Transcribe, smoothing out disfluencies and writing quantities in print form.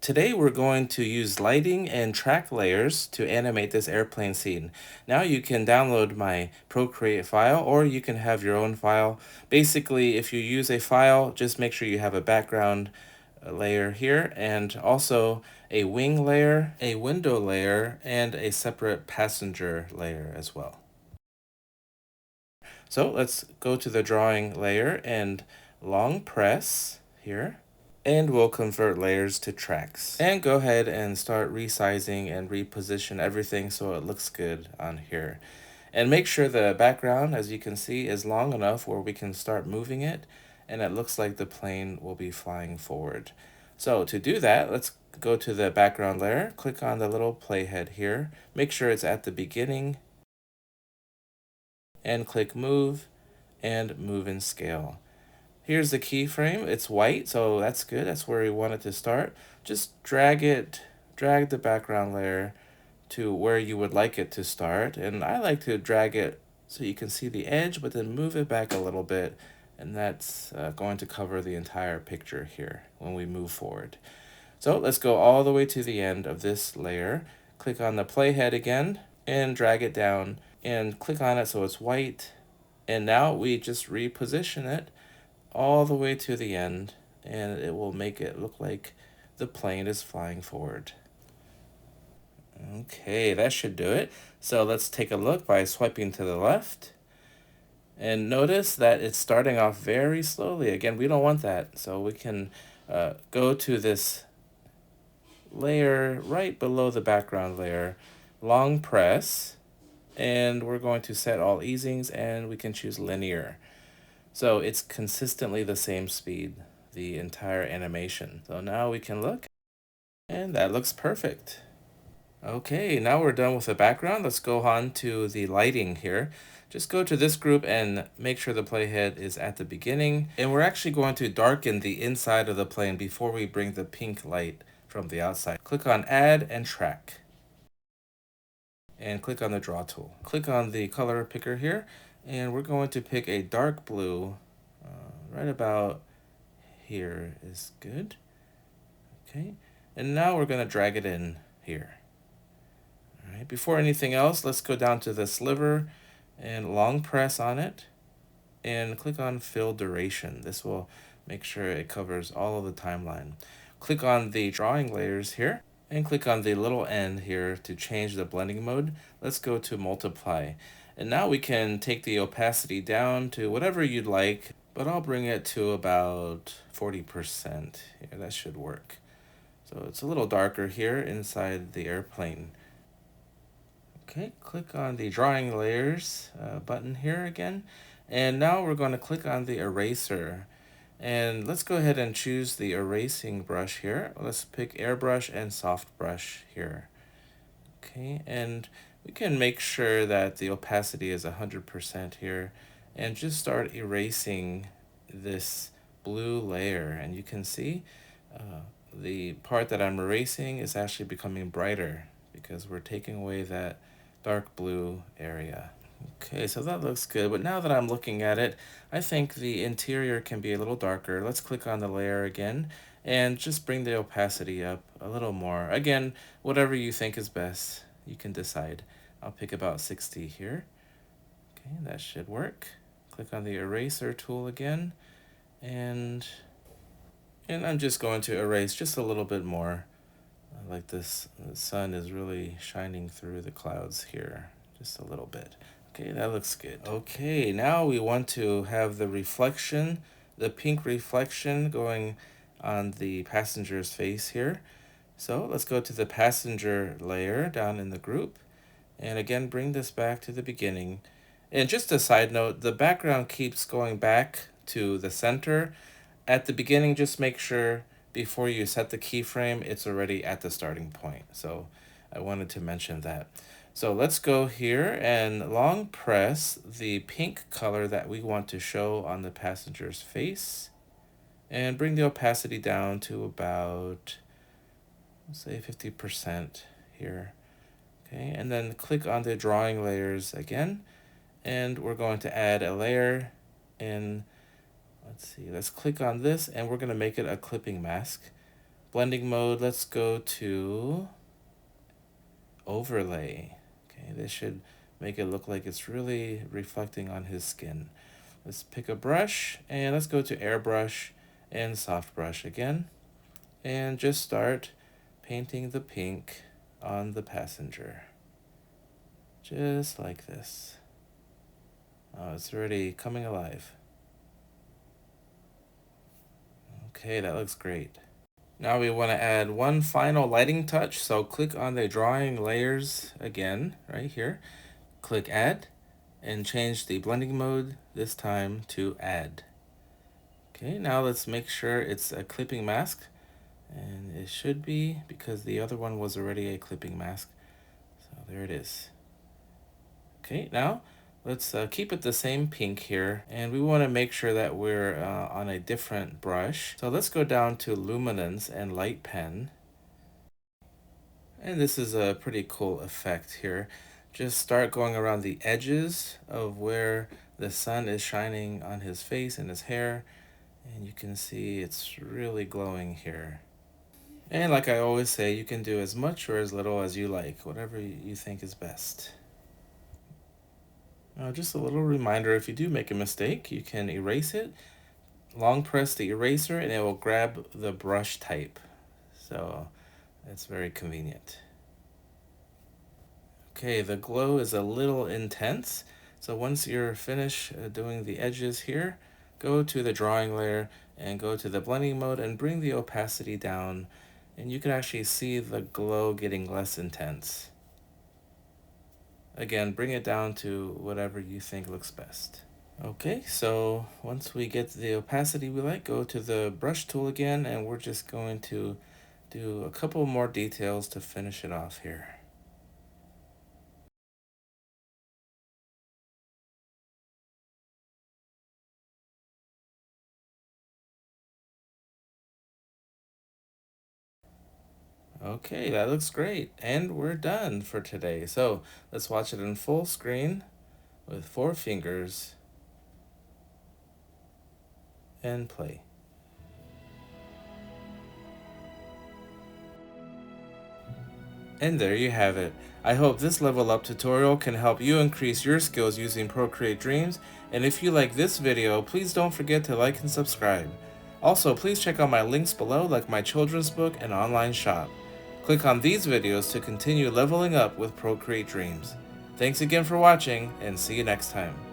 Today we're going to use lighting and track layers to animate this airplane scene. Now you can download my Procreate file or you can have your own file. Basically, if you use a file, just make sure you have a background layer here and also a wing layer, a window layer, and a separate passenger layer as well. So let's go to the drawing layer and long press here. And we'll convert layers to tracks. And go ahead and start resizing and reposition everything so it looks good on here. And make sure the background, as you can see, is long enough where we can start moving it and it looks like the plane will be flying forward. So to do that, let's go to the background layer, click on the little playhead here, make sure it's at the beginning, and click move and move in scale. Here's the keyframe. It's white, so that's good. That's where we want it to start. Just drag the background layer to where you would like it to start. And I like to drag it so you can see the edge, but then move it back a little bit. And that's going to cover the entire picture here when we move forward. So let's go all the way to the end of this layer. Click on the playhead again and drag it down and click on it so it's white. And now we just reposition it all the way to the end, and it will make it look like the plane is flying forward. Okay, that should do it. So let's take a look by swiping to the left. And notice that it's starting off very slowly. Again, we don't want that. So we can go to this layer right below the background layer, long press, and we're going to set all easings and we can choose linear. So it's consistently the same speed, the entire animation. So now we can look, and that looks perfect. Okay, now we're done with the background. Let's go on to the lighting here. Just go to this group and make sure the playhead is at the beginning. And we're actually going to darken the inside of the plane before we bring the pink light from the outside. Click on Add and Track. And click on the Draw tool. Click on the color picker here, and we're going to pick a dark blue right about here is good. Okay, and now we're going to drag it in here. All right, before anything else, let's go down to the sliver and long press on it and click on fill duration. This will make sure it covers all of the timeline. Click on the drawing layers here and click on the little end here to change the blending mode. Let's go to multiply. And now we can take the opacity down to whatever you'd like, but I'll bring it to about 40%. Yeah, that should work. So it's a little darker here inside the airplane. Okay, click on the drawing layers button here again. And now we're going to click on the eraser. And let's go ahead and choose the erasing brush here. Let's pick airbrush and soft brush here. Okay, and we can make sure that the opacity is 100% here and just start erasing this blue layer. And you can see the part that I'm erasing is actually becoming brighter because we're taking away that dark blue area. Okay, so that looks good, but now that I'm looking at it, I think the interior can be a little darker. Let's click on the layer again and just bring the opacity up a little more. Again, whatever you think is best, you can decide. I'll pick about 60 here. Okay, that should work. Click on the eraser tool again, and I'm just going to erase just a little bit more. Like this, the sun is really shining through the clouds here, just a little bit. Okay, that looks good. Okay, now we want to have the reflection, the pink reflection going on the passenger's face here. So let's go to the passenger layer down in the group. And again, bring this back to the beginning. And just a side note, the background keeps going back to the center. At the beginning, just make sure before you set the keyframe, it's already at the starting point. So I wanted to mention that. So let's go here and long press the pink color that we want to show on the passenger's face and bring the opacity down to about, say, 50% here. Okay, and then click on the drawing layers again, and we're going to add a layer in. Let's see, let's click on this and we're going to make it a clipping mask. blending mode, let's go to overlay. Okay, this should make it look like it's really reflecting on his skin. Let's pick a brush and let's go to airbrush and soft brush again. And just start painting the pink on the passenger. Just like this. Oh, it's already coming alive. Okay, that looks great. Now we want to add one final lighting touch, so click on the drawing layers again, right here. Click add, and change the blending mode, this time to add. Okay, now let's make sure it's a clipping mask, and it should be because the other one was already a clipping mask. So there it is. Okay, now let's keep it the same pink here, and we want to make sure that we're on a different brush. So let's go down to luminance and light pen. And this is a pretty cool effect here. Just start going around the edges of where the sun is shining on his face and his hair, and you can see it's really glowing here. And like I always say, you can do as much or as little as you like, whatever you think is best. Just a little reminder, if you do make a mistake, you can erase it. Long press the eraser and it will grab the brush type. So it's very convenient. Okay, the glow is a little intense. So once you're finished doing the edges here, go to the drawing layer and go to the blending mode and bring the opacity down. And you can actually see the glow getting less intense. Again, bring it down to whatever you think looks best. Okay, so once we get the opacity we like, go to the brush tool again, and we're just going to do a couple more details to finish it off here. Okay, that looks great, and we're done for today. So let's watch it in full screen with 4 fingers and play. And there you have it. I hope this level up tutorial can help you increase your skills using Procreate Dreams, and if you like this video, please don't forget to like and subscribe. Also, please check out my links below, like my children's book and online shop. Click on these videos to continue leveling up with Procreate Dreams. Thanks again for watching, and see you next time.